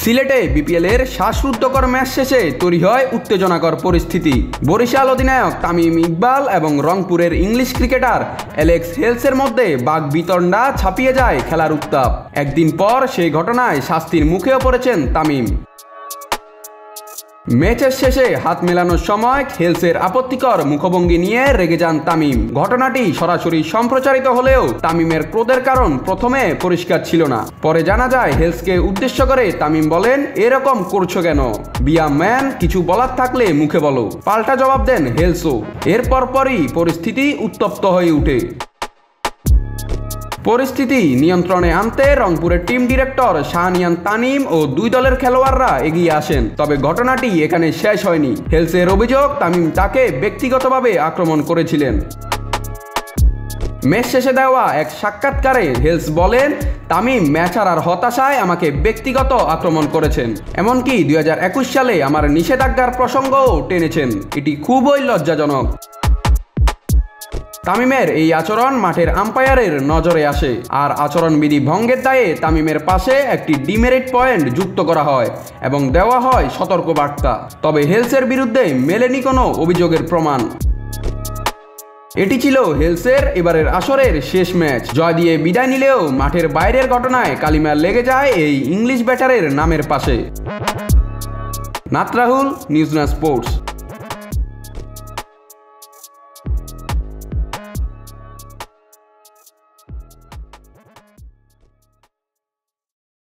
সিলেটে বিপিএল এর শ্বাসরুদ্ধকর ম্যাচ শেষে তৈরি হয় উত্তেজনাকর পরিস্থিতি। বরিশাল অধিনায়ক তামিম ইকবাল এবং রংপুরের ইংলিশ ক্রিকেটার অ্যালেক্স হেলসের মধ্যে বাকবিতণ্ডা ছাপিয়ে যায় খেলার উত্তাপ। একদিন পর সেই ঘটনায় শাস্তির মুখেও পড়েছেন তামিম। ম্যাচের শেষে হাত মেলানোর সময় হেলসের আপত্তিকর মুখভঙ্গি নিয়ে রেগে যান তামিম। ঘটনাটি সরাসরি সম্প্রচারিত হলেও তামিমের ক্রোধের কারণ প্রথমে পরিষ্কার ছিল না। পরে জানা যায় হেলসকে উদ্দেশ্য করে তামিম বলেন, এরকম করছো কেন, বিয়া ম্যান, কিছু বলার থাকলে মুখে বলো। পাল্টা জবাব দেন হেলসও। এর পরপরই পরিস্থিতি উত্তপ্ত হয়ে ওঠে। পরিস্থিতি নিয়ন্ত্রণে আনতে রংপুরের টিম ডিরেক্টর শাহনিয়ান তানিম ও দুই দলের খেলোয়াড়রা এগিয়ে আসেন। তবে ঘটনাটি এখানে শেষ হয়নি। হেলসের অভিযোগ তামিম তাকে ব্যক্তিগতভাবে আক্রমণ করেছিলেন। ম্যাচ শেষে দেওয়া এক সাক্ষাৎকারে হেলস বলেন, তামিম ম্যাচ হারার হতাশায় আমাকে ব্যক্তিগত আক্রমণ করেছেন, এমনকি 2021 সালে আমার নিষেধাজ্ঞার প্রসঙ্গও টেনেছেন। এটি খুবই লজ্জাজনক। তামিমের এই আচরণ মাঠের আম্পায়ারের নজরে আসে, আর আচরণবিধি ভঙ্গের দায়ে তামিমের পাশে একটি ডিমেরিট পয়েন্ট যুক্ত করা হয় এবং দেওয়া হয় সতর্কবার্তা। তবে হেলসের বিরুদ্ধে মেলেনি কোনো অভিযোগের প্রমাণ। এটি ছিল হেলসের এবারের আসরের শেষ ম্যাচ। জয় দিয়ে বিদায় নিলেও মাঠের বাইরের ঘটনায় কালিমা লেগে যায় এই ইংলিশ ব্যাটারের নামের পাশে। নাত রাহুল, নিউজ না স্পোর্টস।